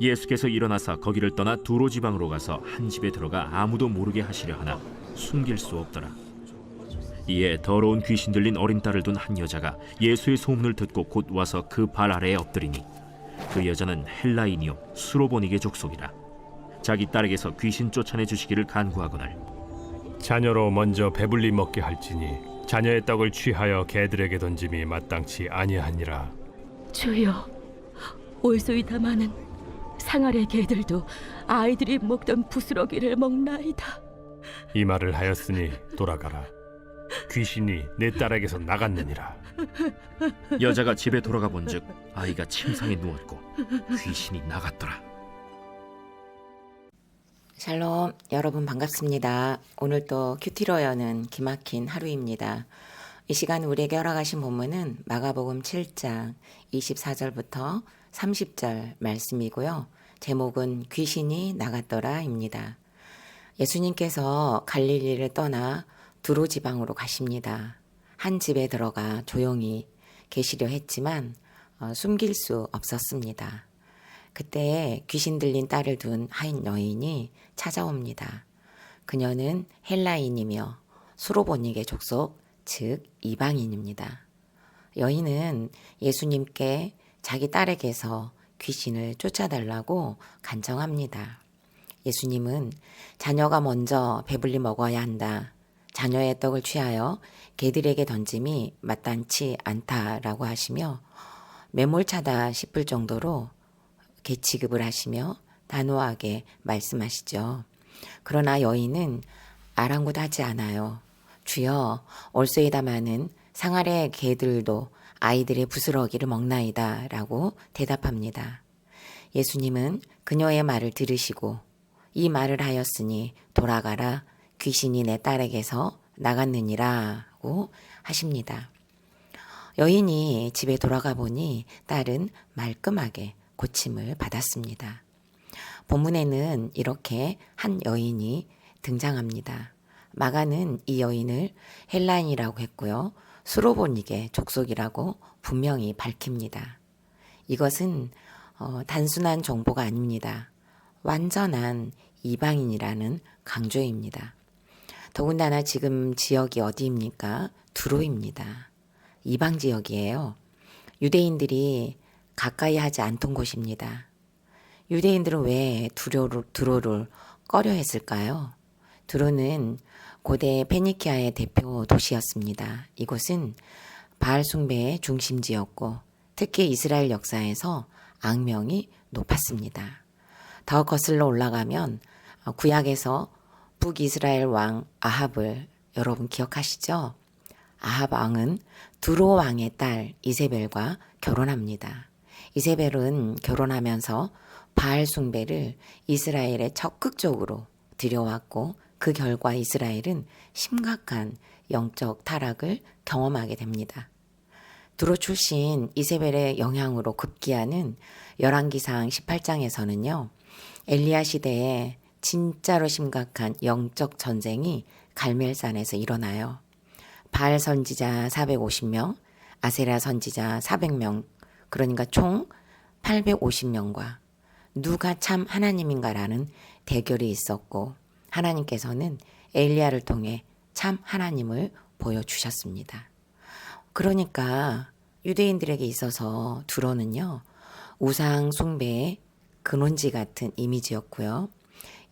예수께서 일어나사 거기를 떠나 두로 지방으로 가서 한 집에 들어가 아무도 모르게 하시려 하나 숨길 수 없더라. 이에 더러운 귀신 들린 어린 딸을 둔 한 여자가 예수의 소문을 듣고 곧 와서 그 발 아래에 엎드리니 그 여자는 헬라인이요 수로보니게 족속이라. 자기 딸에게서 귀신 쫓아내 주시기를 간구하거늘 자녀로 먼저 배불리 먹게 할지니 자녀의 떡을 취하여 개들에게 던짐이 마땅치 아니하니라. 주여, 올소이다마는 상아래 개들도 아이들이 먹던 부스러기를 먹나이다. 이 말을 하였으니 돌아가라. 귀신이 내 딸에게서 나갔느니라. 여자가 집에 돌아가 본즉 아이가 침상에 누웠고 귀신이 나갔더라. 샬롬, 여러분 반갑습니다. 오늘 또 큐티로 여는 기막힌 하루입니다. 이 시간 우리에게 허락하신 본문은 마가복음 7장 24절부터 30절 말씀이고요. 제목은 귀신이 나갔더라입니다. 예수님께서 갈릴리를 떠나 두로 지방으로 가십니다. 한 집에 들어가 조용히 계시려 했지만 숨길 수 없었습니다. 그때 귀신 들린 딸을 둔 한 여인이 찾아옵니다. 그녀는 헬라인이며 수로보니게 족속, 즉 이방인입니다. 여인은 예수님께 자기 딸에게서 귀신을 쫓아달라고 간청합니다. 예수님은 자녀가 먼저 배불리 먹어야 한다. 자녀의 떡을 취하여 개들에게 던짐이 마땅치 않다라고 하시며 매몰차다 싶을 정도로 개 취급을 하시며 단호하게 말씀하시죠. 그러나 여인은 아랑곳하지 않아요. 주여, 올소이다마는 상아래 개들도 아이들의 부스러기를 먹나이다 라고 대답합니다. 예수님은 그녀의 말을 들으시고 이 말을 하였으니 돌아가라, 귀신이 내 딸에게서 나갔느니라고 하십니다. 여인이 집에 돌아가 보니 딸은 말끔하게 고침을 받았습니다. 본문에는 이렇게 한 여인이 등장합니다. 마가는 이 여인을 헬라인이라고 했고요. 수로보니게 족속이라고 분명히 밝힙니다. 이것은 단순한 정보가 아닙니다. 완전한 이방인이라는 강조입니다. 더군다나 지금 지역이 어디입니까? 두로입니다. 이방 지역이에요. 유대인들이 가까이 하지 않던 곳입니다. 유대인들은 왜 두로를 꺼려 했을까요? 두로는 고대 페니키아의 대표 도시였습니다. 이곳은 바알 숭배의 중심지였고 특히 이스라엘 역사에서 악명이 높았습니다. 더 거슬러 올라가면 구약에서 북이스라엘 왕 아합을 여러분 기억하시죠? 아합 왕은 두로 왕의 딸 이세벨과 결혼합니다. 이세벨은 결혼하면서 바알 숭배를 이스라엘에 적극적으로 들여왔고 그 결과 이스라엘은 심각한 영적 타락을 경험하게 됩니다. 두로 출신 이세벨의 영향으로 급기야는 열왕기상 18장에서는요. 엘리야 시대에 진짜로 심각한 영적 전쟁이 갈멜산에서 일어나요. 바알 선지자 450명, 아세라 선지자 400명, 그러니까 총 850명과 누가 참 하나님인가라는 대결이 있었고 하나님께서는 엘리야를 통해 참 하나님을 보여주셨습니다. 그러니까 유대인들에게 있어서 두로는요. 우상 숭배의 근원지 같은 이미지였고요.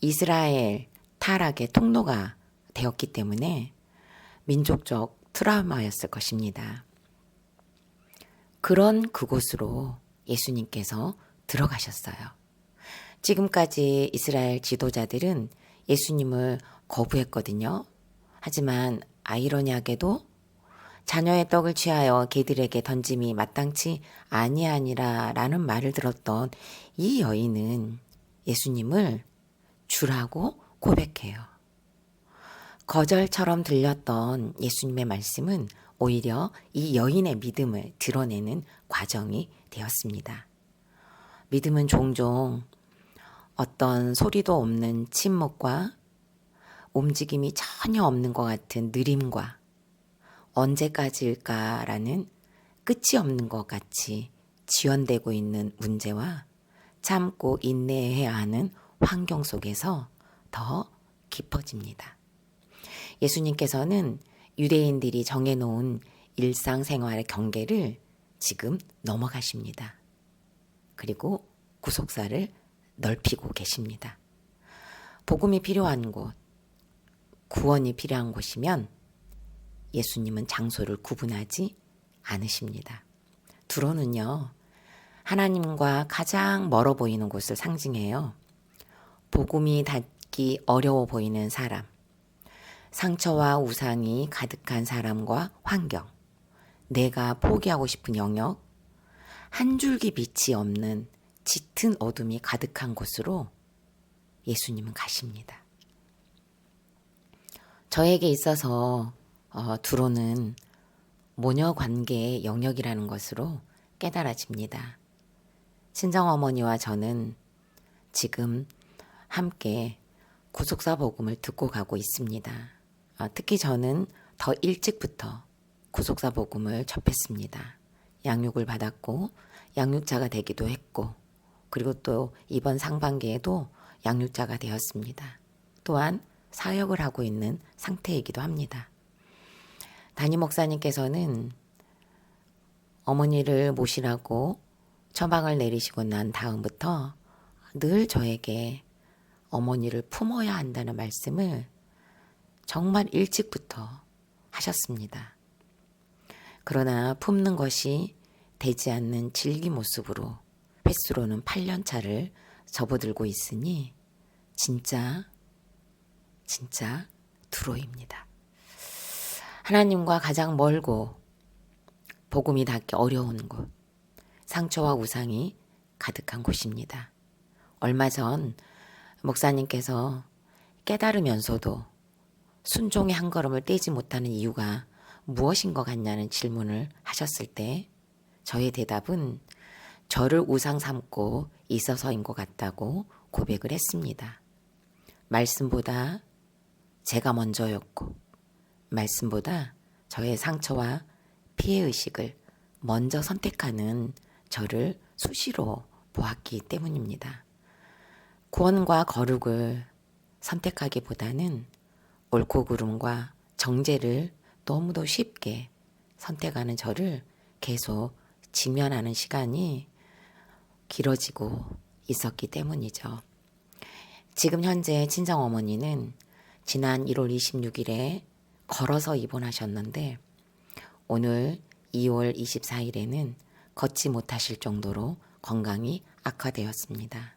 이스라엘 타락의 통로가 되었기 때문에 민족적 트라우마였을 것입니다. 그런 그곳으로 예수님께서 들어가셨어요. 지금까지 이스라엘 지도자들은 예수님을 거부했거든요. 하지만 아이러니하게도 자녀의 떡을 취하여 개들에게 던짐이 마땅치 아니하니라 라는 말을 들었던 이 여인은 예수님을 주라고 고백해요. 거절처럼 들렸던 예수님의 말씀은 오히려 이 여인의 믿음을 드러내는 과정이 되었습니다. 믿음은 종종 어떤 소리도 없는 침묵과 움직임이 전혀 없는 것 같은 느림과 언제까지일까라는 끝이 없는 것 같이 지연되고 있는 문제와 참고 인내해야 하는 환경 속에서 더 깊어집니다. 예수님께서는 유대인들이 정해놓은 일상생활의 경계를 지금 넘어가십니다. 그리고 구속사를 넓히고 계십니다. 복음이 필요한 곳, 구원이 필요한 곳이면 예수님은 장소를 구분하지 않으십니다. 두로는요, 하나님과 가장 멀어 보이는 곳을 상징해요. 복음이 닿기 어려워 보이는 사람, 상처와 우상이 가득한 사람과 환경, 내가 포기하고 싶은 영역, 한 줄기 빛이 없는 짙은 어둠이 가득한 곳으로 예수님은 가십니다. 저에게 있어서 두로는 모녀 관계의 영역이라는 것으로 깨달아집니다. 친정어머니와 저는 지금 함께 구속사 복음을 듣고 가고 있습니다. 특히 저는 더 일찍부터 구속사 복음을 접했습니다. 양육을 받았고 양육자가 되기도 했고, 그리고 또 이번 상반기에도 양육자가 되었습니다. 또한 사역을 하고 있는 상태이기도 합니다. 담임 목사님께서는 어머니를 모시라고 처방을 내리시고 난 다음부터 늘 저에게 어머니를 품어야 한다는 말씀을 정말 일찍부터 하셨습니다. 그러나 품는 것이 되지 않는 질기 모습으로 횟수로는 8년차를 접어들고 있으니 진짜 두로입니다. 하나님과 가장 멀고 복음이 닿기 어려운 곳, 상처와 우상이 가득한 곳입니다. 얼마 전 목사님께서 깨달으면서도 순종의 한 걸음을 떼지 못하는 이유가 무엇인 것 같냐는 질문을 하셨을 때 저의 대답은 저를 우상 삼고 있어서인 것 같다고 고백을 했습니다. 말씀보다 제가 먼저였고, 말씀보다 저의 상처와 피해의식을 먼저 선택하는 저를 수시로 보았기 때문입니다. 구원과 거룩을 선택하기보다는 옳고 그름과 정죄를 너무도 쉽게 선택하는 저를 계속 직면하는 시간이 길어지고 있었기 때문이죠. 지금 현재 친정어머니는 지난 1월 26일에 걸어서 입원하셨는데 오늘 2월 24일에는 걷지 못하실 정도로 건강이 악화되었습니다.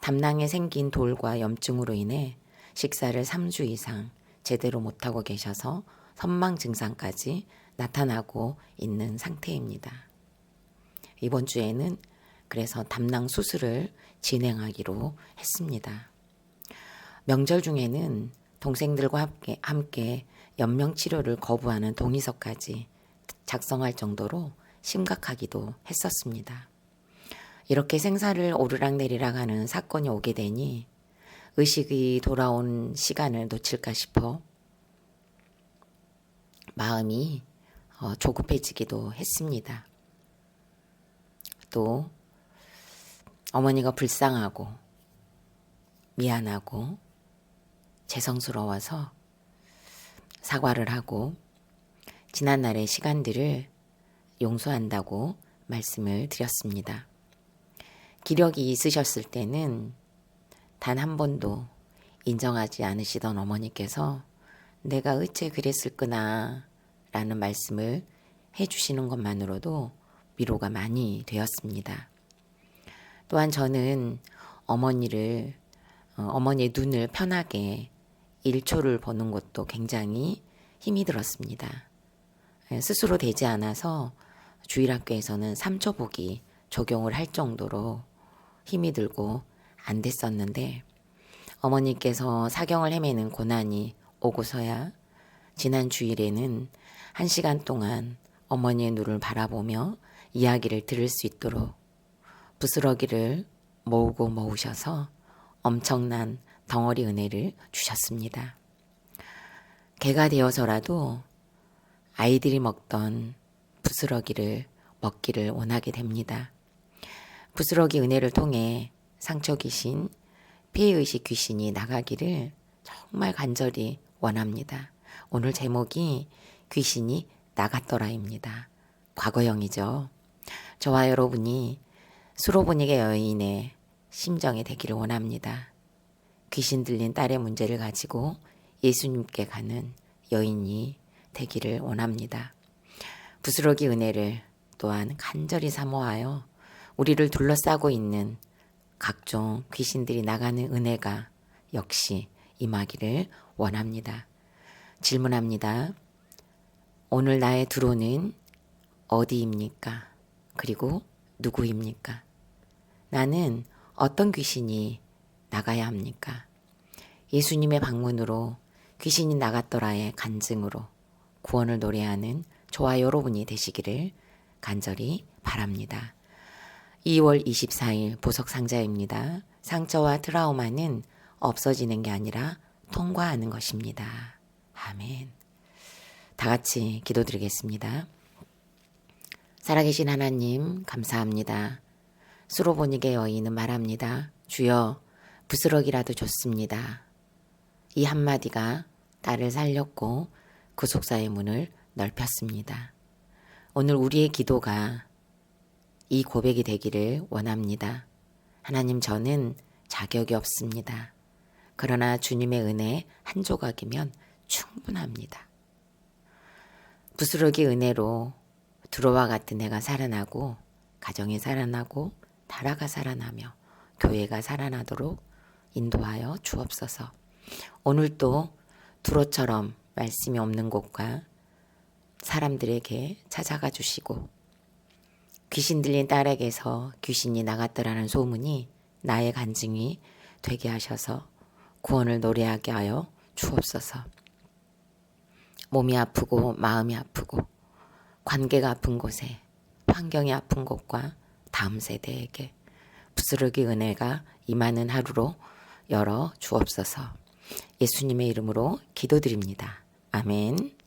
담낭에 생긴 돌과 염증으로 인해 식사를 3주 이상 제대로 못하고 계셔서 선망 증상까지 나타나고 있는 상태입니다. 이번 주에는 그래서 담낭 수술을 진행하기로 했습니다. 명절 중에는 동생들과 함께 연명치료를 거부하는 동의서까지 작성할 정도로 심각하기도 했었습니다. 이렇게 생사를 오르락내리락 하는 사건이 오게 되니 의식이 돌아온 시간을 놓칠까 싶어 마음이 조급해지기도 했습니다. 또 어머니가 불쌍하고 미안하고 죄송스러워서 사과를 하고 지난날의 시간들을 용서한다고 말씀을 드렸습니다. 기력이 있으셨을 때는 단 한 번도 인정하지 않으시던 어머니께서 내가 어째 그랬을까나 라는 말씀을 해주시는 것만으로도 위로가 많이 되었습니다. 또한 저는 어머니의 눈을 편하게 1초를 보는 것도 굉장히 힘이 들었습니다. 스스로 되지 않아서 주일학교에서는 3초 보기 적용을 할 정도로 힘이 들고 안 됐었는데 어머니께서 사경을 헤매는 고난이 오고서야 지난 주일에는 1시간 동안 어머니의 눈을 바라보며 이야기를 들을 수 있도록 부스러기를 모으고 모으셔서 엄청난 덩어리 은혜를 주셨습니다. 개가 되어서라도 아이들이 먹던 부스러기를 먹기를 원하게 됩니다. 부스러기 은혜를 통해 상처 귀신, 피해의식 귀신이 나가기를 정말 간절히 원합니다. 오늘 제목이 귀신이 나갔더라입니다. 과거형이죠. 저와 여러분이 수로보니게 여인의 심정이 되기를 원합니다. 귀신 들린 딸의 문제를 가지고 예수님께 가는 여인이 되기를 원합니다. 부스러기 은혜를 또한 간절히 사모하여 우리를 둘러싸고 있는 각종 귀신들이 나가는 은혜가 역시 임하기를 원합니다. 질문합니다. 오늘 나의 두로는 어디입니까? 그리고 누구입니까? 나는 어떤 귀신이 나가야 합니까? 예수님의 방문으로 귀신이 나갔더라의 간증으로 구원을 노래하는 저와 여러분이 되시기를 간절히 바랍니다. 2월 24일 보석상자입니다. 상처와 트라우마는 없어지는 게 아니라 통과하는 것입니다. 아멘. 다 같이 기도드리겠습니다. 살아계신 하나님 감사합니다. 수로보니게 여인은 말합니다. 주여 부스러기라도 좋습니다. 이 한마디가 딸을 살렸고 구속사의 문을 넓혔습니다. 오늘 우리의 기도가 이 고백이 되기를 원합니다. 하나님, 저는 자격이 없습니다. 그러나 주님의 은혜 한 조각이면 충분합니다. 부스러기 은혜로 두로와 같은 애가 살아나고 가정이 살아나고 나라가 살아나며 교회가 살아나도록 인도하여 주옵소서. 오늘도 두로처럼 말씀이 없는 곳과 사람들에게 찾아가 주시고 귀신 들린 딸에게서 귀신이 나갔더라는 소문이 나의 간증이 되게 하셔서 구원을 노래하게 하여 주옵소서. 몸이 아프고 마음이 아프고 관계가 아픈 곳에 환경이 아픈 곳과 다음 세대에게 부스러기 은혜가 임하는 하루로 열어 주옵소서. 예수님의 이름으로 기도드립니다. 아멘.